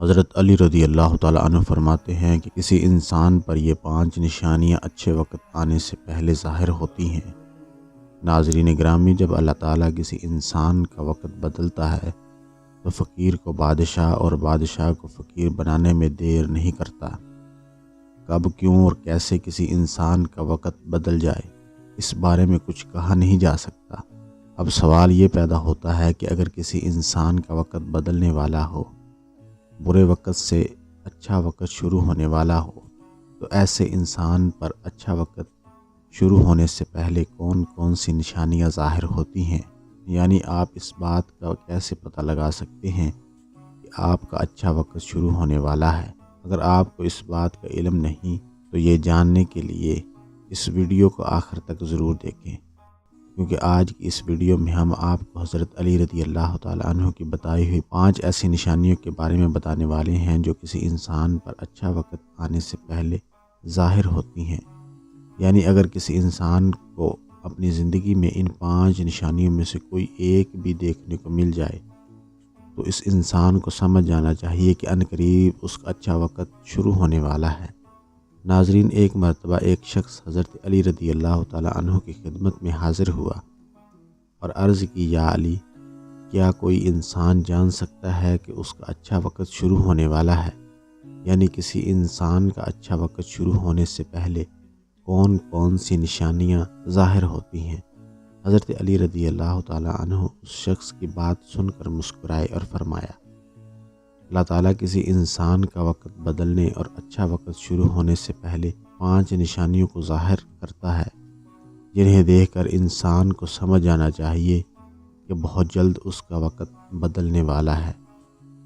حضرت علی رضی اللہ تعالیٰ عنہ فرماتے ہیں کہ کسی انسان پر یہ 5 نشانیاں اچھے وقت آنے سے پہلے ظاہر ہوتی ہیں۔ ناظرین گرامی، جب اللہ تعالیٰ کسی انسان کا وقت بدلتا ہے تو فقیر کو بادشاہ اور بادشاہ کو فقیر بنانے میں دیر نہیں کرتا۔ کب، کیوں اور کیسے کسی انسان کا وقت بدل جائے، اس بارے میں کچھ کہا نہیں جا سکتا۔ اب سوال یہ پیدا ہوتا ہے کہ اگر کسی انسان کا وقت بدلنے والا ہو، برے وقت سے اچھا وقت شروع ہونے والا ہو، تو ایسے انسان پر اچھا وقت شروع ہونے سے پہلے کون کون سی نشانیاں ظاہر ہوتی ہیں؟ یعنی آپ اس بات کا کیسے پتہ لگا سکتے ہیں کہ آپ کا اچھا وقت شروع ہونے والا ہے؟ اگر آپ کو اس بات کا علم نہیں تو یہ جاننے کے لیے اس ویڈیو کو آخر تک ضرور دیکھیں، کیونکہ آج کی اس ویڈیو میں ہم آپ کو حضرت علی رضی اللہ تعالیٰ عنہ کی بتائی ہوئی 5 ایسی نشانیوں کے بارے میں بتانے والے ہیں جو کسی انسان پر اچھا وقت آنے سے پہلے ظاہر ہوتی ہیں۔ یعنی اگر کسی انسان کو اپنی زندگی میں ان 5 نشانیوں میں سے کوئی ایک بھی دیکھنے کو مل جائے تو اس انسان کو سمجھ جانا چاہیے کہ عنقریب اس کا اچھا وقت شروع ہونے والا ہے۔ ناظرین، ایک مرتبہ ایک شخص حضرت علی رضی اللہ تعالیٰ عنہ کی خدمت میں حاضر ہوا اور عرض کی، یا علی، کیا کوئی انسان جان سکتا ہے کہ اس کا اچھا وقت شروع ہونے والا ہے؟ یعنی کسی انسان کا اچھا وقت شروع ہونے سے پہلے کون کون سی نشانیاں ظاہر ہوتی ہیں؟ حضرت علی رضی اللہ تعالیٰ عنہ اس شخص کی بات سن کر مسکرائے اور فرمایا، اللہ تعالیٰ کسی انسان کا وقت بدلنے اور اچھا وقت شروع ہونے سے پہلے 5 نشانیوں کو ظاہر کرتا ہے، جنہیں دیکھ کر انسان کو سمجھ آنا چاہیے کہ بہت جلد اس کا وقت بدلنے والا ہے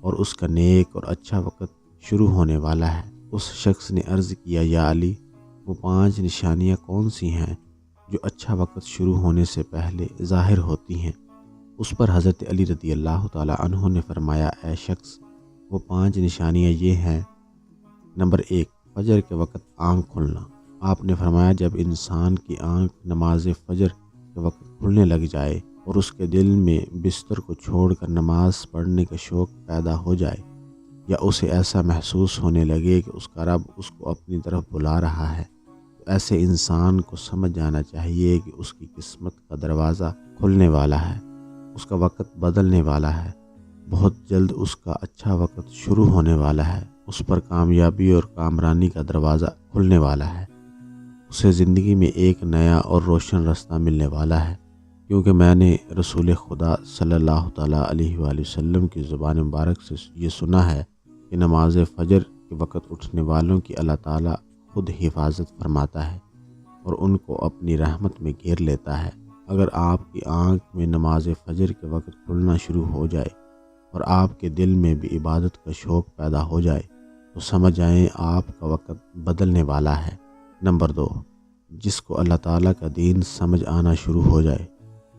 اور اس کا نیک اور اچھا وقت شروع ہونے والا ہے۔ اس شخص نے عرض کیا، یا علی، وہ 5 نشانیاں کون سی ہیں جو اچھا وقت شروع ہونے سے پہلے ظاہر ہوتی ہیں؟ اس پر حضرت علی رضی اللہ تعالیٰ عنہ نے فرمایا، اے شخص، وہ 5 نشانیاں یہ ہیں۔ نمبر 1، فجر کے وقت آنکھ کھلنا۔ آپ نے فرمایا، جب انسان کی آنکھ نماز فجر کے وقت کھلنے لگ جائے اور اس کے دل میں بستر کو چھوڑ کر نماز پڑھنے کا شوق پیدا ہو جائے، یا اسے ایسا محسوس ہونے لگے کہ اس کا رب اس کو اپنی طرف بلا رہا ہے، تو ایسے انسان کو سمجھ جانا چاہیے کہ اس کی قسمت کا دروازہ کھلنے والا ہے، اس کا وقت بدلنے والا ہے، بہت جلد اس کا اچھا وقت شروع ہونے والا ہے، اس پر کامیابی اور کامرانی کا دروازہ کھلنے والا ہے، اسے زندگی میں ایک نیا اور روشن راستہ ملنے والا ہے، کیونکہ میں نے رسول خدا صلی اللہ تعالیٰ علیہ وآلہ وسلم کی زبان مبارک سے یہ سنا ہے کہ نماز فجر کے وقت اٹھنے والوں کی اللہ تعالیٰ خود حفاظت فرماتا ہے اور ان کو اپنی رحمت میں گھیر لیتا ہے۔ اگر آپ کی آنکھ میں نماز فجر کے وقت کھلنا شروع ہو جائے اور آپ کے دل میں بھی عبادت کا شوق پیدا ہو جائے تو سمجھ جائیں آپ کا وقت بدلنے والا ہے۔ نمبر 2، جس کو اللہ تعالیٰ کا دین سمجھ آنا شروع ہو جائے۔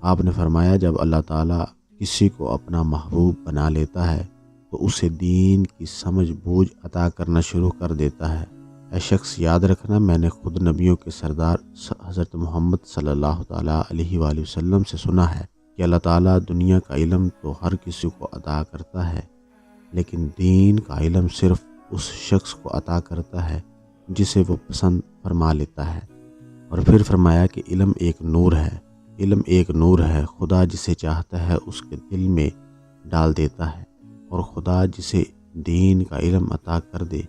آپ نے فرمایا، جب اللہ تعالیٰ کسی کو اپنا محبوب بنا لیتا ہے تو اسے دین کی سمجھ بوجھ عطا کرنا شروع کر دیتا ہے۔ اے شخص، یاد رکھنا، میں نے خود نبیوں کے سردار حضرت محمد صلی اللہ تعالیٰ علیہ وآلہ وسلم سے سنا ہے کہ اللہ تعالیٰ دنیا کا علم تو ہر کسی کو عطا کرتا ہے، لیکن دین کا علم صرف اس شخص کو عطا کرتا ہے جسے وہ پسند فرما لیتا ہے۔ اور پھر فرمایا کہ علم ایک نور ہے، علم ایک نور ہے، خدا جسے چاہتا ہے اس کے دل میں ڈال دیتا ہے، اور خدا جسے دین کا علم عطا کر دے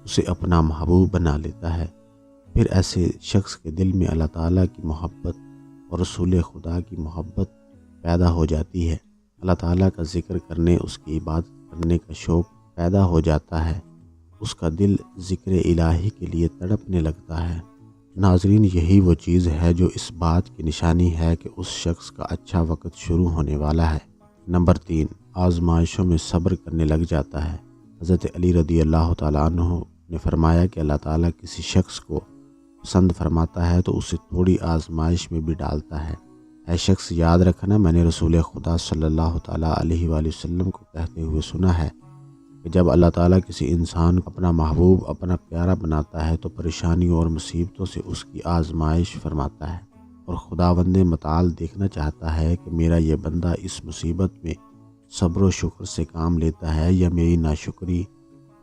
اسے اپنا محبوب بنا لیتا ہے۔ پھر ایسے شخص کے دل میں اللہ تعالیٰ کی محبت اور رسول خدا کی محبت پیدا ہو جاتی ہے، اللہ تعالیٰ کا ذکر کرنے، اس کی عبادت کرنے کا شوق پیدا ہو جاتا ہے، اس کا دل ذکر الہی کے لیے تڑپنے لگتا ہے۔ ناظرین، یہی وہ چیز ہے جو اس بات کی نشانی ہے کہ اس شخص کا اچھا وقت شروع ہونے والا ہے۔ نمبر 3، آزمائشوں میں صبر کرنے لگ جاتا ہے۔ حضرت علی رضی اللہ تعالیٰ عنہ نے فرمایا کہ اللہ تعالیٰ کسی شخص کو پسند فرماتا ہے تو اسے تھوڑی آزمائش میں بھی ڈالتا ہے۔ اے شخص، یاد رکھنا، میں نے رسول خدا صلی اللہ تعالیٰ علیہ وآلہ وسلم کو کہتے ہوئے سنا ہے کہ جب اللہ تعالیٰ کسی انسان کو اپنا محبوب، اپنا پیارا بناتا ہے تو پریشانیوں اور مصیبتوں سے اس کی آزمائش فرماتا ہے، اور خداوند متعال دیکھنا چاہتا ہے کہ میرا یہ بندہ اس مصیبت میں صبر و شکر سے کام لیتا ہے یا میری ناشکری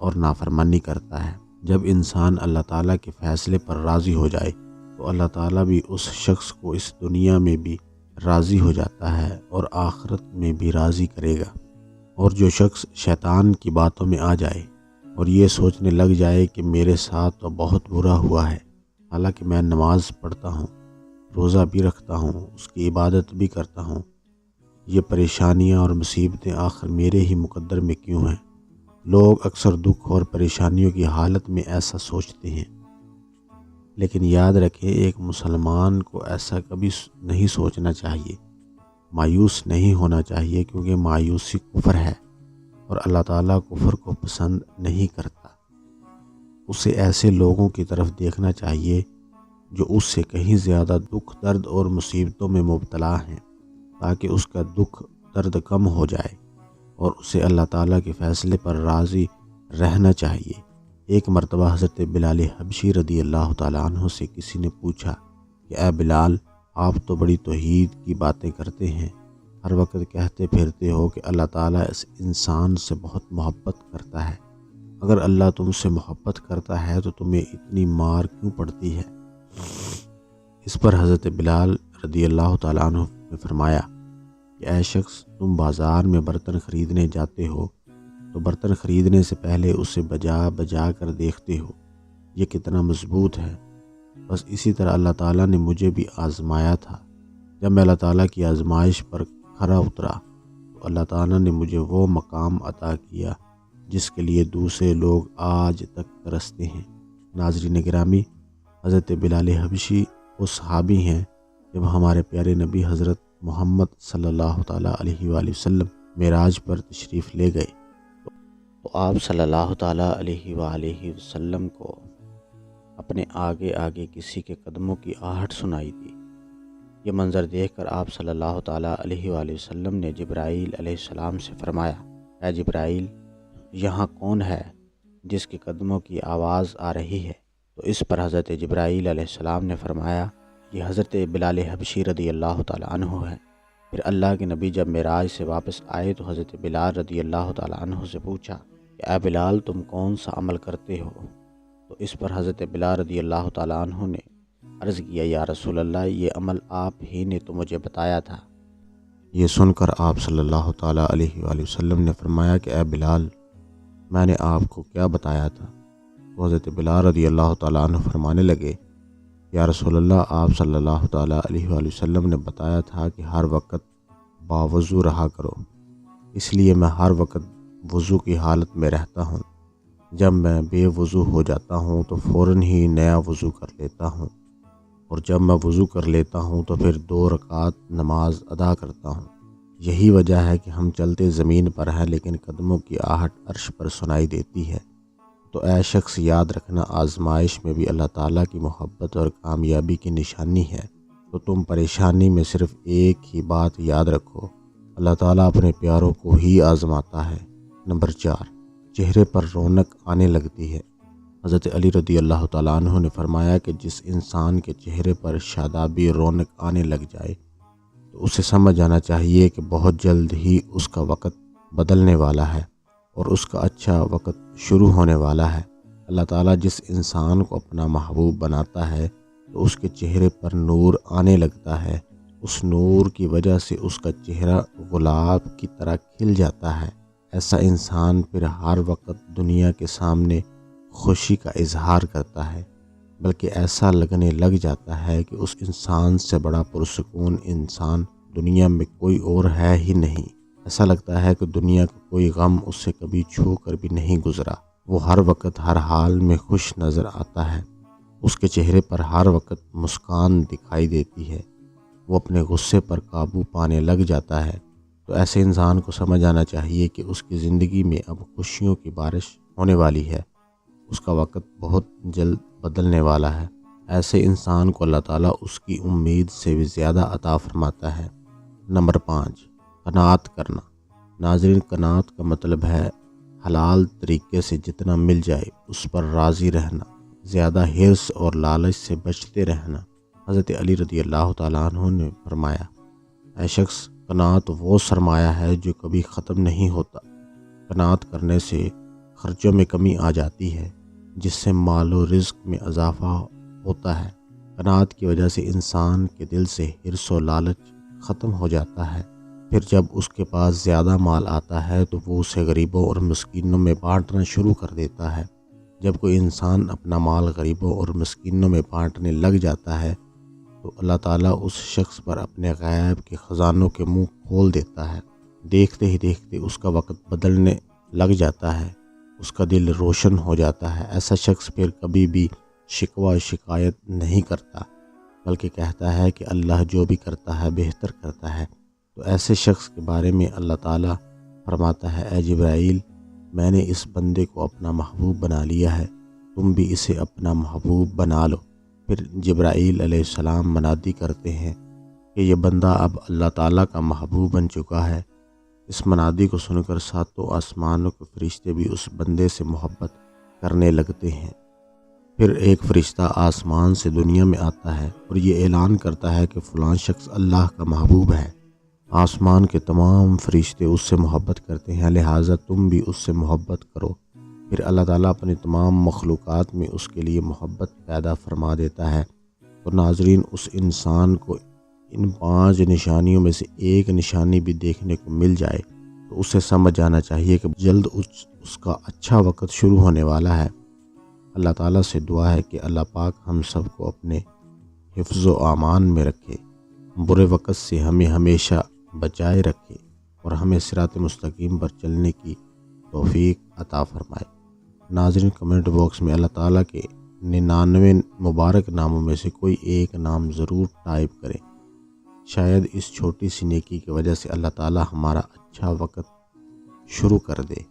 اور نافرمانی کرتا ہے۔ جب انسان اللہ تعالیٰ کے فیصلے پر راضی ہو جائے تو اللہ تعالیٰ بھی اس شخص کو اس دنیا میں بھی راضی ہو جاتا ہے اور آخرت میں بھی راضی کرے گا۔ اور جو شخص شیطان کی باتوں میں آ جائے اور یہ سوچنے لگ جائے کہ میرے ساتھ تو بہت برا ہوا ہے، حالانکہ میں نماز پڑھتا ہوں، روزہ بھی رکھتا ہوں، اس کی عبادت بھی کرتا ہوں، یہ پریشانیاں اور مصیبتیں آخر میرے ہی مقدر میں کیوں ہیں؟ لوگ اکثر دکھ اور پریشانیوں کی حالت میں ایسا سوچتے ہیں، لیکن یاد رکھیں ایک مسلمان کو ایسا کبھی نہیں سوچنا چاہیے، مایوس نہیں ہونا چاہیے، کیونکہ مایوسی کفر ہے اور اللہ تعالیٰ کفر کو پسند نہیں کرتا۔ اسے ایسے لوگوں کی طرف دیکھنا چاہیے جو اس سے کہیں زیادہ دکھ، درد اور مصیبتوں میں مبتلا ہیں، تاکہ اس کا دکھ درد کم ہو جائے اور اسے اللہ تعالیٰ کے فیصلے پر راضی رہنا چاہیے۔ ایک مرتبہ حضرت بلال حبشی رضی اللہ تعالیٰ عنہ سے کسی نے پوچھا کہ اے بلال، آپ تو بڑی توحید کی باتیں کرتے ہیں، ہر وقت کہتے پھرتے ہو کہ اللہ تعالیٰ اس انسان سے بہت محبت کرتا ہے، اگر اللہ تم سے محبت کرتا ہے تو تمہیں اتنی مار کیوں پڑتی ہے؟ اس پر حضرت بلال رضی اللہ تعالیٰ عنہ نے فرمایا کہ اے شخص، تم بازار میں برتن خریدنے جاتے ہو تو برتن خریدنے سے پہلے اسے بجا کر دیکھتے ہو یہ کتنا مضبوط ہے۔ بس اسی طرح اللہ تعالیٰ نے مجھے بھی آزمایا تھا۔ جب میں اللہ تعالیٰ کی آزمائش پر کھرا اترا تو اللہ تعالیٰ نے مجھے وہ مقام عطا کیا جس کے لیے دوسرے لوگ آج تک ترستے ہیں۔ ناظرین گرامی، حضرت بلال حبشی وہ صحابی ہیں جب ہمارے پیارے نبی حضرت محمد صلی اللہ تعالیٰ علیہ وآلہ وسلم معراج پر تشریف لے گئے تو آپ صلی اللہ تعالیٰ علیہ وآلہ وسلم کو اپنے آگے آگے کسی کے قدموں کی آہٹ سنائی دی۔ یہ منظر دیکھ کر آپ صلی اللہ تعالیٰ علیہ وآلہ وسلم نے جبرائیل علیہ السلام سے فرمایا، اے جبرائیل، یہاں کون ہے جس کے قدموں کی آواز آ رہی ہے؟ تو اس پر حضرت جبرائیل علیہ السلام نے فرمایا، یہ حضرت بلال حبشی رضی اللہ تعالیٰ عنہ ہے۔ پھر اللہ کے نبی جب معراج سے واپس آئے تو حضرت بلال رضی اللہ تعالیٰ عنہ سے پوچھا کہ اے بلال، تم کون سا عمل کرتے ہو؟ تو اس پر حضرت بلال رضی اللہ تعالیٰ عنہ نے عرض کیا، یا رسول اللہ، یہ عمل آپ ہی نے تو مجھے بتایا تھا۔ یہ سن کر آپ صلی اللہ تعالیٰ علیہ وآلہ وسلم نے فرمایا کہ اے بلال، میں نے آپ کو کیا بتایا تھا؟ تو حضرت بلال رضی اللہ تعالیٰ عنہ فرمانے لگے، یا رسول اللہ، آپ صلی اللہ تعالیٰ علیہ وآلہ وسلم نے بتایا تھا کہ ہر وقت باوضو رہا کرو، اس لیے میں ہر وقت وضو کی حالت میں رہتا ہوں۔ جب میں بے وضو ہو جاتا ہوں تو فوراً ہی نیا وضو کر لیتا ہوں، اور جب میں وضو کر لیتا ہوں تو پھر 2 رکعت نماز ادا کرتا ہوں۔ یہی وجہ ہے کہ ہم چلتے زمین پر ہیں لیکن قدموں کی آہٹ عرش پر سنائی دیتی ہے۔ تو اے شخص، یاد رکھنا آزمائش میں بھی اللہ تعالیٰ کی محبت اور کامیابی کی نشانی ہے۔ تو تم پریشانی میں صرف ایک ہی بات یاد رکھو، اللہ تعالیٰ اپنے پیاروں کو ہی آزماتا ہے۔ نمبر 4، چہرے پر رونق آنے لگتی ہے۔ حضرت علی رضی اللہ تعالیٰ عنہ نے فرمایا کہ جس انسان کے چہرے پر شادابی رونق آنے لگ جائے تو اسے سمجھ جانا چاہیے کہ بہت جلد ہی اس کا وقت بدلنے والا ہے اور اس کا اچھا وقت شروع ہونے والا ہے۔ اللہ تعالیٰ جس انسان کو اپنا محبوب بناتا ہے تو اس کے چہرے پر نور آنے لگتا ہے، اس نور کی وجہ سے اس کا چہرہ گلاب کی طرح کھل جاتا ہے۔ ایسا انسان پھر ہر وقت دنیا کے سامنے خوشی کا اظہار کرتا ہے، بلکہ ایسا لگنے لگ جاتا ہے کہ اس انسان سے بڑا پرسکون انسان دنیا میں کوئی اور ہے ہی نہیں۔ ایسا لگتا ہے کہ دنیا کا کوئی غم اس سے کبھی چھو کر بھی نہیں گزرا۔ وہ ہر وقت ہر حال میں خوش نظر آتا ہے، اس کے چہرے پر ہر وقت مسکان دکھائی دیتی ہے، وہ اپنے غصے پر قابو پانے لگ جاتا ہے۔ تو ایسے انسان کو سمجھ آنا چاہیے کہ اس کی زندگی میں اب خوشیوں کی بارش ہونے والی ہے، اس کا وقت بہت جلد بدلنے والا ہے۔ ایسے انسان کو اللہ تعالیٰ اس کی امید سے بھی زیادہ عطا فرماتا ہے۔ نمبر 5، قناعت کرنا۔ ناظرین، قناعت کا مطلب ہے حلال طریقے سے جتنا مل جائے اس پر راضی رہنا، زیادہ حرص اور لالچ سے بچتے رہنا۔ حضرت علی رضی اللہ تعالیٰ عنہ نے فرمایا، اے شخص، قناعت وہ سرمایہ ہے جو کبھی ختم نہیں ہوتا۔ قناعت کرنے سے خرچوں میں کمی آ جاتی ہے، جس سے مال و رزق میں اضافہ ہوتا ہے۔ قناعت کی وجہ سے انسان کے دل سے حرص و لالچ ختم ہو جاتا ہے۔ پھر جب اس کے پاس زیادہ مال آتا ہے تو وہ اسے غریبوں اور مسکینوں میں بانٹنا شروع کر دیتا ہے۔ جب کوئی انسان اپنا مال غریبوں اور مسکینوں میں بانٹنے لگ جاتا ہے تو اللہ تعالیٰ اس شخص پر اپنے غیب کے خزانوں کے منہ کھول دیتا ہے۔ دیکھتے ہی دیکھتے اس کا وقت بدلنے لگ جاتا ہے، اس کا دل روشن ہو جاتا ہے۔ ایسا شخص پھر کبھی بھی شکوہ شکایت نہیں کرتا، بلکہ کہتا ہے کہ اللہ جو بھی کرتا ہے بہتر کرتا ہے۔ تو ایسے شخص کے بارے میں اللہ تعالیٰ فرماتا ہے، اے جبرائیل، میں نے اس بندے کو اپنا محبوب بنا لیا ہے، تم بھی اسے اپنا محبوب بنا لو۔ پھر جبرائیل علیہ السلام منادی کرتے ہیں کہ یہ بندہ اب اللہ تعالیٰ کا محبوب بن چکا ہے۔ اس منادی کو سن کر ساتوں آسمانوں کے فرشتے بھی اس بندے سے محبت کرنے لگتے ہیں۔ پھر ایک فرشتہ آسمان سے دنیا میں آتا ہے اور یہ اعلان کرتا ہے کہ فلاں شخص اللہ کا محبوب ہے۔ آسمان کے تمام فرشتے اس سے محبت کرتے ہیں، لہٰذا تم بھی اس سے محبت کرو۔ پھر اللہ تعالیٰ اپنی تمام مخلوقات میں اس کے لیے محبت پیدا فرما دیتا ہے۔ تو ناظرین، اس انسان کو ان 5 نشانیوں میں سے ایک نشانی بھی دیکھنے کو مل جائے تو اسے سمجھ جانا چاہیے کہ جلد اس کا اچھا وقت شروع ہونے والا ہے۔ اللہ تعالیٰ سے دعا ہے کہ اللہ پاک ہم سب کو اپنے حفظ و امان میں رکھے، برے وقت سے ہمیں ہمیشہ بچائے رکھے اور ہمیں صراط مستقیم پر چلنے کی توفیق عطا فرمائے۔ ناظرین، کمنٹ باکس میں اللہ تعالیٰ کے 99 مبارک ناموں میں سے کوئی ایک نام ضرور ٹائپ کریں۔ شاید اس چھوٹی سی نیکی کی وجہ سے اللہ تعالیٰ ہمارا اچھا وقت شروع کر دے۔